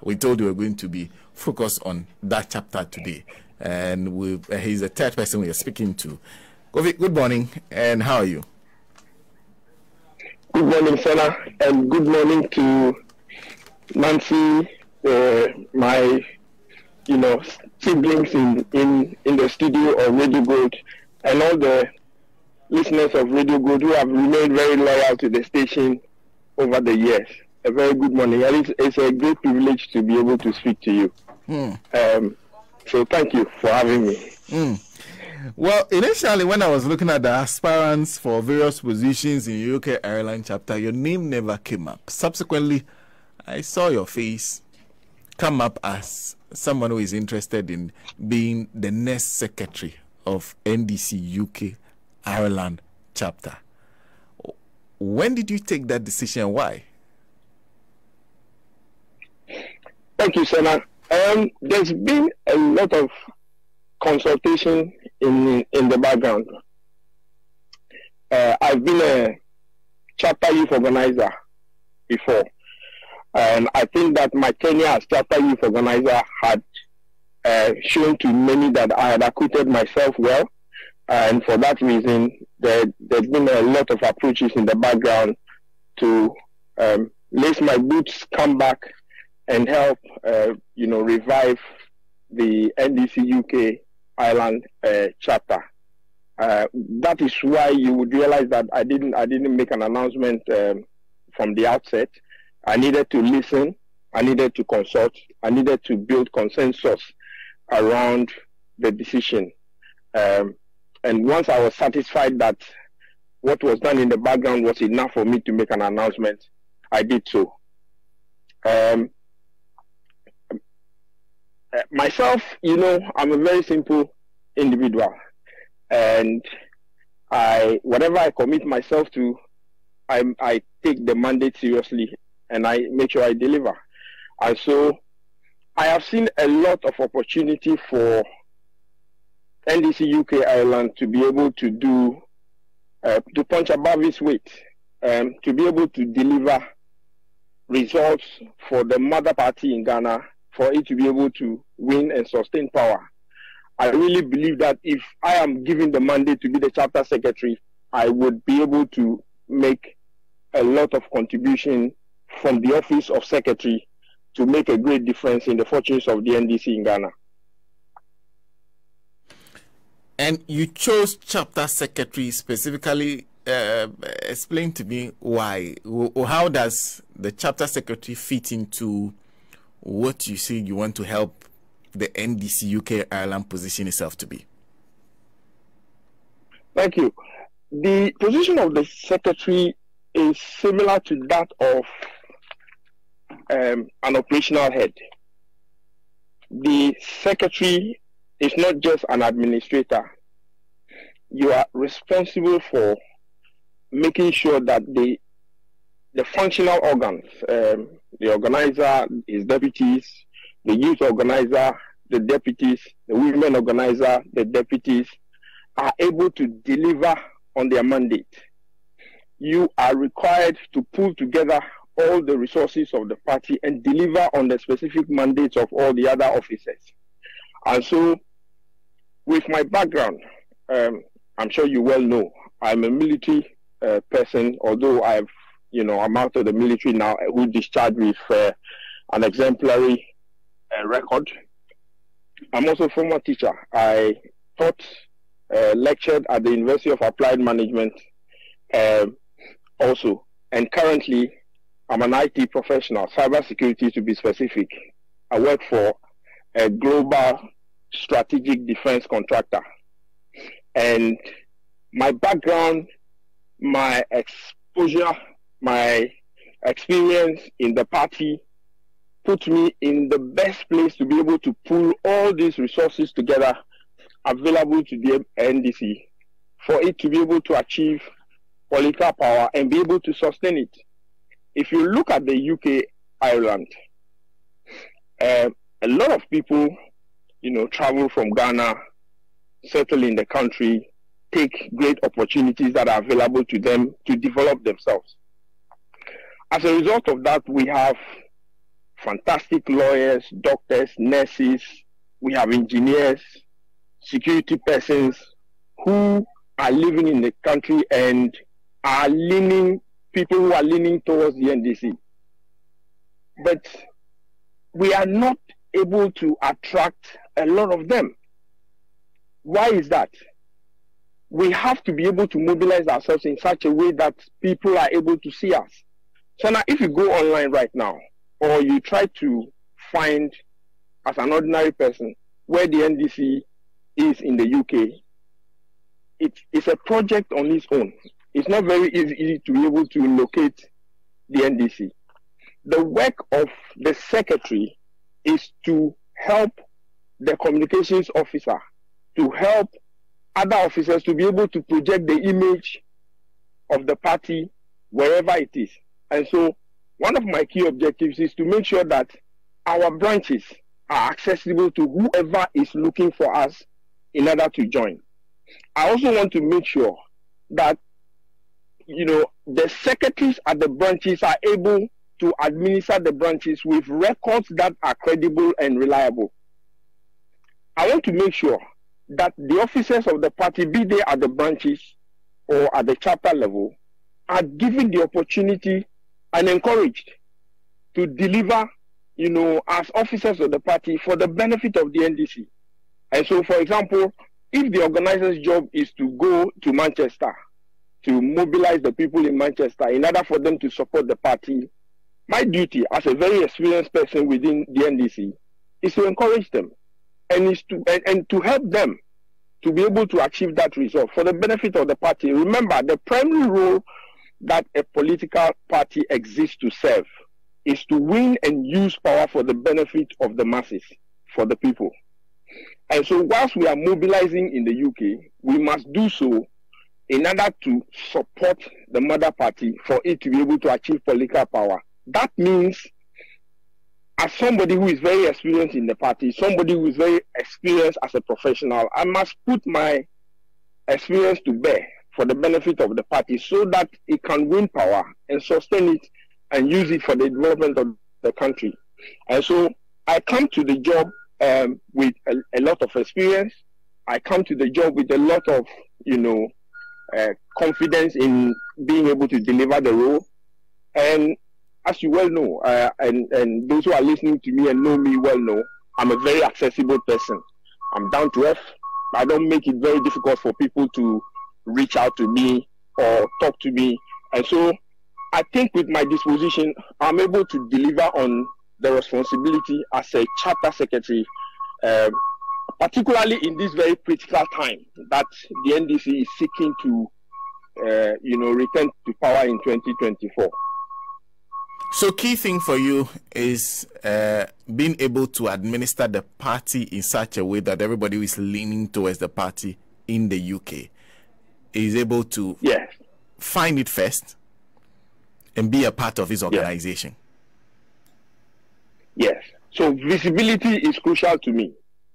We told you we're going to be focused on that chapter today. And he's the third person we are speaking to. Kofi, good morning, and how are you? Good morning, Senna, and good morning to Nancy, my, siblings in the studio of Radio Gold, and all the listeners of Radio Gold who have remained very loyal to the station over the years. A very good morning. And it's a great privilege to be able to speak to you. So thank you for having me. Well, initially, when I was looking at the aspirants for various positions in UK-Ireland chapter, your name never came up. Subsequently, I saw your face come up as someone who is interested in being the next secretary of NDC UK-Ireland chapter. When did you take that decision and why? Thank you, Senna. There's been a lot of consultation in the background. I've been a chapter youth organizer before, and I think that my tenure as chapter youth organizer had shown to many that I had acquitted myself well, and for that reason, there's been a lot of approaches in the background to lace my boots, come back, and help, revive the NDC UK-Ireland chapter. That is why you would realize that I didn't make an announcement from the outset. I needed to listen. I needed to consult. I needed to build consensus around the decision. And once I was satisfied that what was done in the background was enough for me to make an announcement, I did so. Myself, I'm a very simple individual, and whatever I commit myself to, I take the mandate seriously, and I make sure I deliver. And so I have seen a lot of opportunity for NDC UK-Ireland to be able to do, to punch above its weight, to be able to deliver results for the mother party in Ghana, for it to be able to win and sustain power. I really believe that if I am given the mandate to be the chapter secretary, I would be able to make a lot of contribution from the office of secretary to make a great difference in the fortunes of the NDC in Ghana. And you chose chapter secretary specifically. Explain to me why. How does the chapter secretary fit into what you say you want to help the NDC UK-Ireland position itself to be? Thank you. The position of the secretary is similar to that of an operational head. The secretary is not just an administrator. You are responsible for making sure that the functional organs, the organizer, his deputies, the youth organizer, the deputies, the women organizer, the deputies, are able to deliver on their mandate. You are required to pull together all the resources of the party and deliver on the specific mandates of all the other officers. And so, with my background, I'm sure you well know, I'm a military person, although I'm out of the military now, who discharged with an exemplary record. I'm also a former teacher. I taught, lectured at the University of Applied Management also. And currently, I'm an IT professional, cybersecurity to be specific. I work for a global strategic defense contractor. And my background, my exposure, my experience in the party put me in the best place to be able to pull all these resources together available to the NDC for it to be able to achieve political power and be able to sustain it. If you look at the UK-Ireland, a lot of people, travel from Ghana, settle in the country, take great opportunities that are available to them to develop themselves. As a result of that, we have fantastic lawyers, doctors, nurses. We have engineers, security persons who are living in the country and are people who are leaning towards the NDC. But we are not able to attract a lot of them. Why is that? We have to be able to mobilize ourselves in such a way that people are able to see us. So now, if you go online right now, or you try to find, as an ordinary person, where the NDC is in the UK, it's a project on its own. It's not very easy to be able to locate the NDC. The work of the secretary is to help the communications officer, to help other officers to be able to project the image of the party wherever it is. And so one of my key objectives is to make sure that our branches are accessible to whoever is looking for us in order to join. I also want to make sure that, the secretaries at the branches are able to administer the branches with records that are credible and reliable. I want to make sure that the officers of the party, be they at the branches or at the chapter level, are given the opportunity and encouraged to deliver, as officers of the party for the benefit of the NDC. And so, for example, if the organizer's job is to go to Manchester to mobilize the people in Manchester in order for them to support the party, my duty as a very experienced person within the NDC is to encourage them and to help them to be able to achieve that result for the benefit of the party. Remember, the primary role that a political party exists to serve is to win and use power for the benefit of the masses, for the people. And so whilst we are mobilizing in the UK, we must do so in order to support the mother party for it to be able to achieve political power. That means, as somebody who is very experienced in the party, somebody who is very experienced as a professional, I must put my experience to bear for the benefit of the party so that it can win power and sustain it and use it for the development of the country. And so I come to the job with a lot of experience. I come to the job with a lot of, confidence in being able to deliver the role. And as you well know, and those who are listening to me and know me well know, I'm a very accessible person. I'm down to earth. I don't make it very difficult for people to reach out to me or talk to me. And so I think with my disposition, I'm able to deliver on the responsibility as a chapter secretary, particularly in this very critical time that the NDC is seeking to, return to power in 2024. So key thing for you is being able to administer the party in such a way that everybody who is leaning towards the party in the UK is able to find it first and be a part of his organization. Yes. So visibility is crucial to me.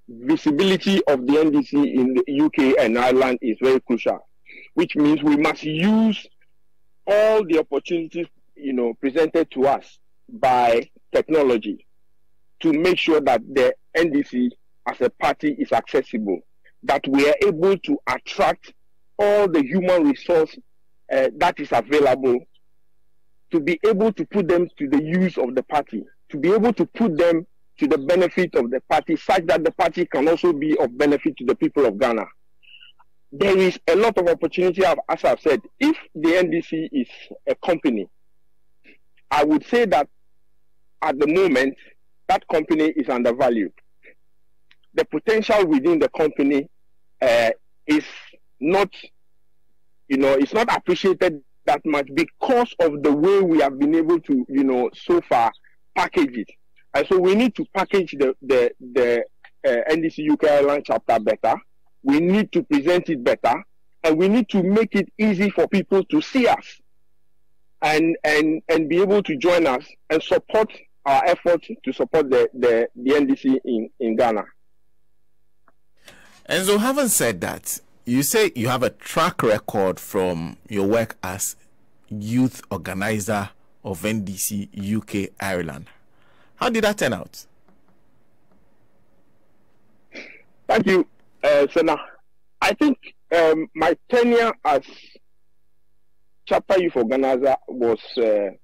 Visibility of the NDC in the UK and Ireland is very crucial, which means we must use all the opportunities presented to us by technology to make sure that the NDC as a party is accessible, that we are able to attract all the human resource that is available, to be able to put them to the use of the party, to be able to put them to the benefit of the party, such that the party can also be of benefit to the people of Ghana. There is a lot of opportunity, as I've said. If the NDC is a company, I would say that at the moment, that company is undervalued. The potential within the company is not, it's not appreciated that much because of the way we have been able to, so far package it. And so we need to package the NDC UK-Ireland chapter better. We need to present it better, and we need to make it easy for people to see us and be able to join us and support our effort to support the NDC in Ghana. And so, having said that, you say you have a track record from your work as youth organizer of NDC UK-Ireland. How did that turn out? Thank you, Senna. I think my tenure as chapter youth organizer was, a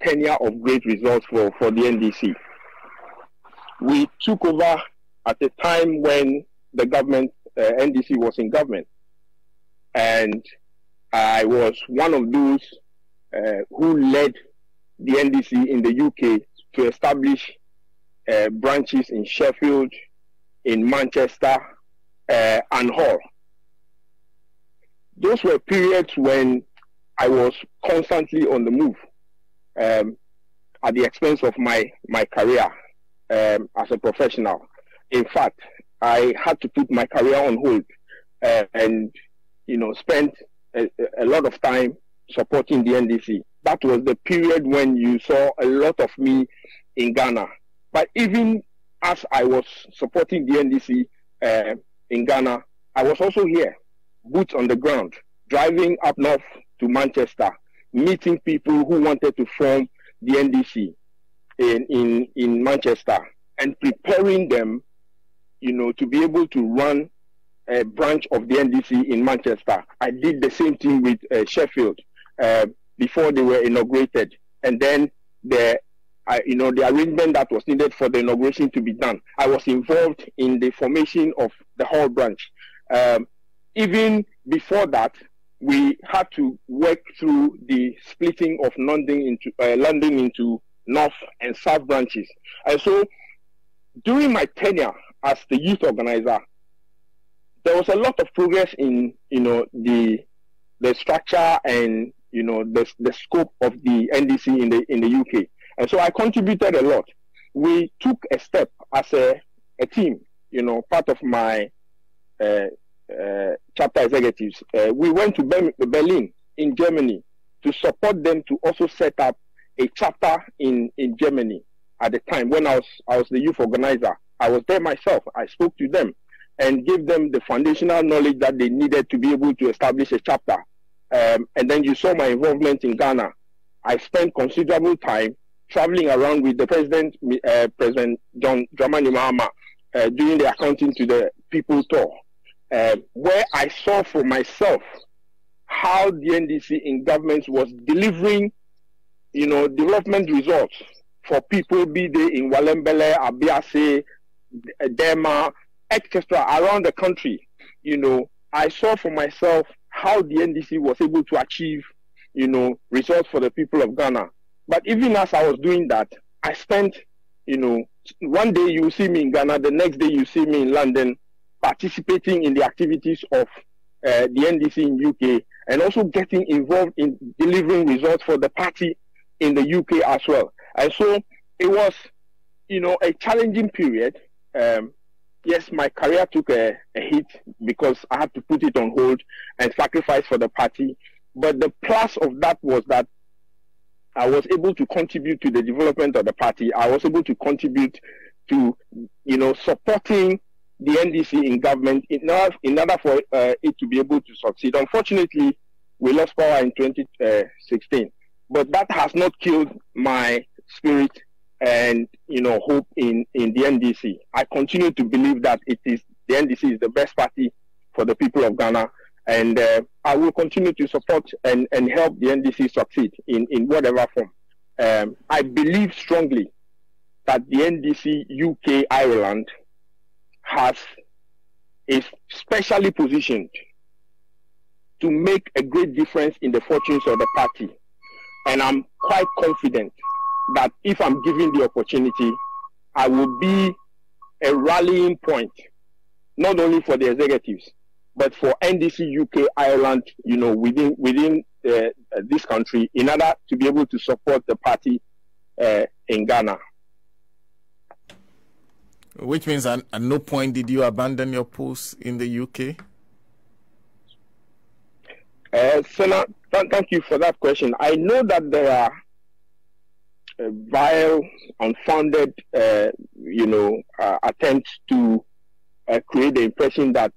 tenure of great results for the NDC. We took over at a time when the government, NDC was in government, and I was one of those who led the NDC in the UK to establish branches in Sheffield, in Manchester, and Hull. Those were periods when I was constantly on the move, at the expense of my career as a professional. In fact, I had to put my career on hold and spend a lot of time supporting the NDC. That was the period when you saw a lot of me in Ghana. But even as I was supporting the NDC in Ghana, I was also here, boots on the ground, driving up north to Manchester, meeting people who wanted to form the NDC in Manchester, and preparing them, to be able to run a branch of the NDC in Manchester. I did the same thing with Sheffield before they were inaugurated, and then the arrangement that was needed for the inauguration to be done. I was involved in the formation of the Hull branch. Even before that, we had to work through the splitting of London into North and South branches. And so, during my tenure as the youth organizer, there was a lot of progress in the structure and the scope of the NDC in the UK. And so I contributed a lot. We took a step as a team, part of my chapter executives. We went to Berlin in Germany to support them to also set up a chapter in Germany. At the time when I was the youth organizer, I was there myself. I spoke to them and gave them the foundational knowledge that they needed to be able to establish a chapter. And then you saw my involvement in Ghana. I spent considerable time traveling around with the President John Dramani Mahama, doing the accounting to the people tour, where I saw for myself how the NDC in government was delivering, development results for people, be they in Walembele, Abiase, Dema, etc., around the country. I saw for myself how the NDC was able to achieve, results for the people of Ghana. But even as I was doing that, I spent, one day you see me in Ghana, the next day you see me in London, participating in the activities of the NDC in UK, and also getting involved in delivering results for the party in the UK as well. And so it was, a challenging period. Yes, my career took a hit because I had to put it on hold and sacrifice for the party. But the plus of that was that I was able to contribute to the development of the party. I was able to contribute to, supporting the NDC in government in order for it to be able to succeed. Unfortunately, we lost power in 2016, but that has not killed my spirit and hope in the NDC. I continue to believe that the NDC is the best party for the people of Ghana, and I will continue to support and help the NDC succeed in whatever form. I believe strongly that the NDC UK-Ireland is specially positioned to make a great difference in the fortunes of the party, and I'm quite confident that if I'm given the opportunity, I will be a rallying point, not only for the executives, but for NDC UK-Ireland, within this country, in order to be able to support the party in Ghana. Which means at no point did you abandon your post in the UK? Senna, thank you for that question. I know that there are vile, unfounded, attempts to create the impression that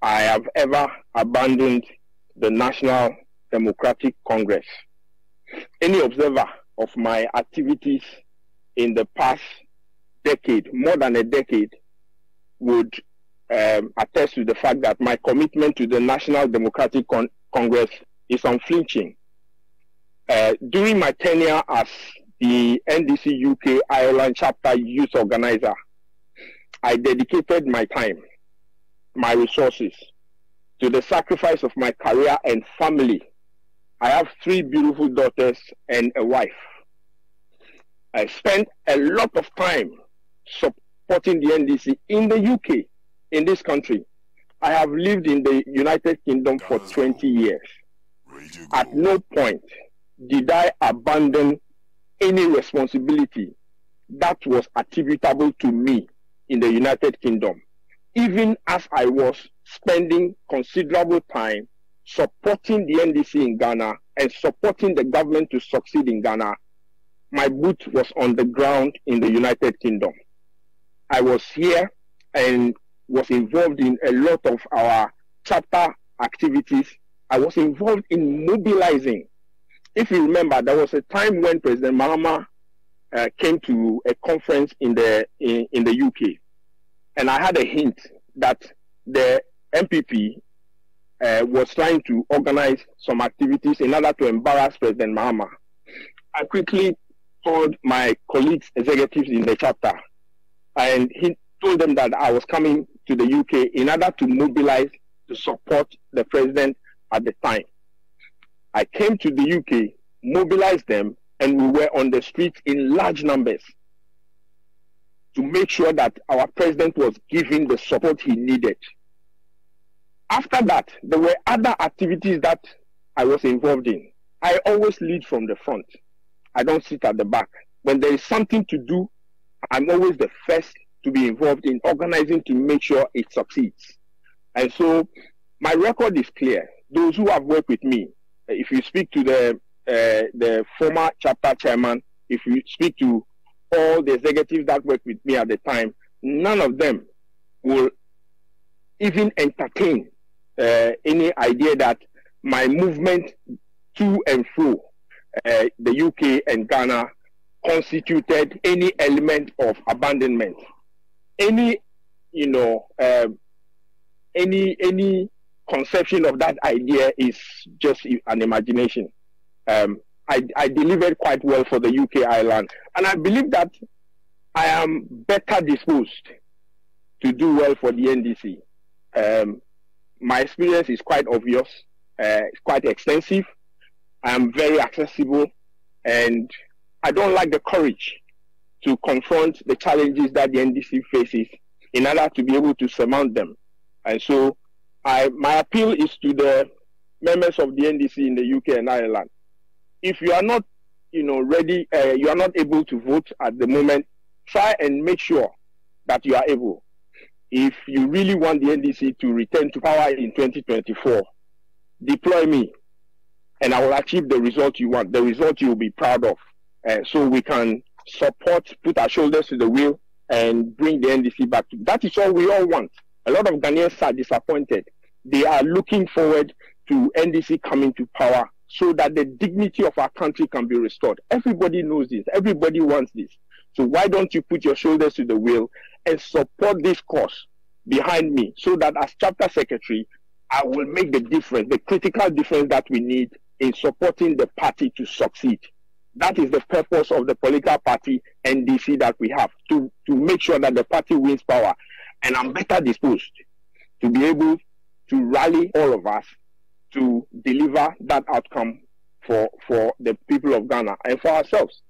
I have ever abandoned the National Democratic Congress. any observer of my activities in the past decade, more than a decade, would attest to the fact that my commitment to the National Democratic Congress is unflinching. During my tenure as the NDC UK-Ireland chapter youth organizer, I dedicated my time, my resources, to the sacrifice of my career and family. I have 3 beautiful daughters and a wife. I spent a lot of time supporting the NDC in the UK, in this country. I have lived in the United Kingdom for 20 years. At no point did I abandon any responsibility that was attributable to me in the United Kingdom, even as I was spending considerable time supporting the NDC in Ghana and supporting the government to succeed in Ghana. My boot was on the ground in the United Kingdom. I was here and was involved in a lot of our chapter activities. I was involved in mobilizing. If you remember, there was a time when President Mahama came to a conference in the UK, and I had a hint that the MPP was trying to organize some activities in order to embarrass President Mahama. I quickly called my colleagues, executives in the chapter, and he told them that I was coming to the UK in order to mobilize to support the president at the time. I came to the UK, mobilized them, and we were on the streets in large numbers to make sure that our president was given the support he needed. After that, there were other activities that I was involved in. I always lead from the front. I don't sit at the back. When there is something to do, I'm always the first to be involved in organizing to make sure it succeeds. And so my record is clear. Those who have worked with me, if you speak to the former chapter chairman, if you speak to all the executives that worked with me at the time, none of them will even entertain any idea that my movement to and fro the UK and Ghana constituted any element of abandonment. Any conception of that idea is just an imagination. I delivered quite well for the UK-Ireland, and I believe that I am better disposed to do well for the NDC. My experience is quite obvious, it's quite extensive. I am very accessible, and I don't lack the courage to confront the challenges that the NDC faces in order to be able to surmount them. And so my appeal is to the members of the NDC in the UK and Ireland. If you are not, ready, you are not able to vote at the moment, try and make sure that you are able. If you really want the NDC to return to power in 2024, deploy me, and I will achieve the result you want, the result you will be proud of. So we can support, put our shoulders to the wheel, and bring the NDC back. That is all we all want. A lot of Ghanaians are disappointed. They are looking forward to NDC coming to power so that the dignity of our country can be restored. Everybody knows this. Everybody wants this. So why don't you put your shoulders to the wheel and support this cause behind me, so that as chapter secretary, I will make the difference, the critical difference that we need in supporting the party to succeed. That is the purpose of the political party NDC that we have, to make sure that the party wins power. And I'm better disposed to be able to rally all of us to deliver that outcome for the people of Ghana and for ourselves.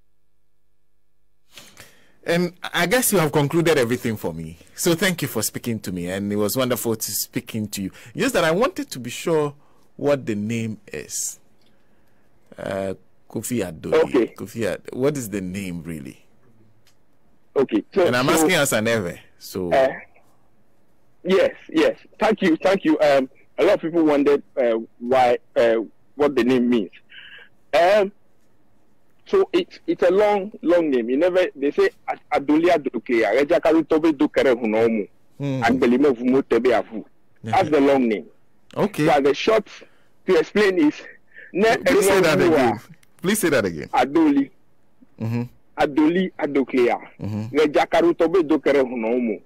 And I guess you have concluded everything for me. So thank you for speaking to me, and it was wonderful to speaking to you. Just that I wanted to be sure what the name is. Kofi Adoli. Okay. Kofi what is the name really? Okay. So, and I'm asking as an ever. So yes. Thank you. A lot of people wondered why what the name means. So it's a long name. They say Adoli Adoke, Rejakaru Tobe Dokere Hunomu, Agbelimo Vumo Tebe Avu. That's the long name. Okay. But the short to explain is Please say that again. Please say that again. Adoli. Mm-hmm. Adoli Adoklia. Rejakaru tobe dokere hunomo.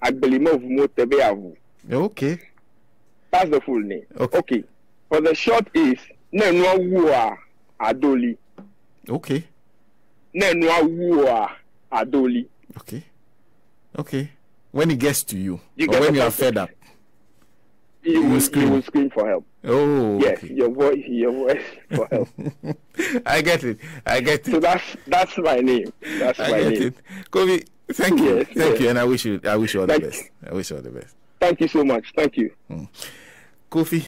Agbelimo vumo tebe avu. Okay. That's the full name. Okay. For the short is Nenwa Wua Adoli. Okay. Nenwa Wua Adoli. Okay. Okay. When it gets to you, or when you are fed up, you will scream for help. Oh, yes, okay. your voice for help. I get it. So that's my name. That's my name. Kofi, thank you. Yes, thank you, and I wish you all the best. I wish you all the best. Thank you so much. Thank you. Kofi.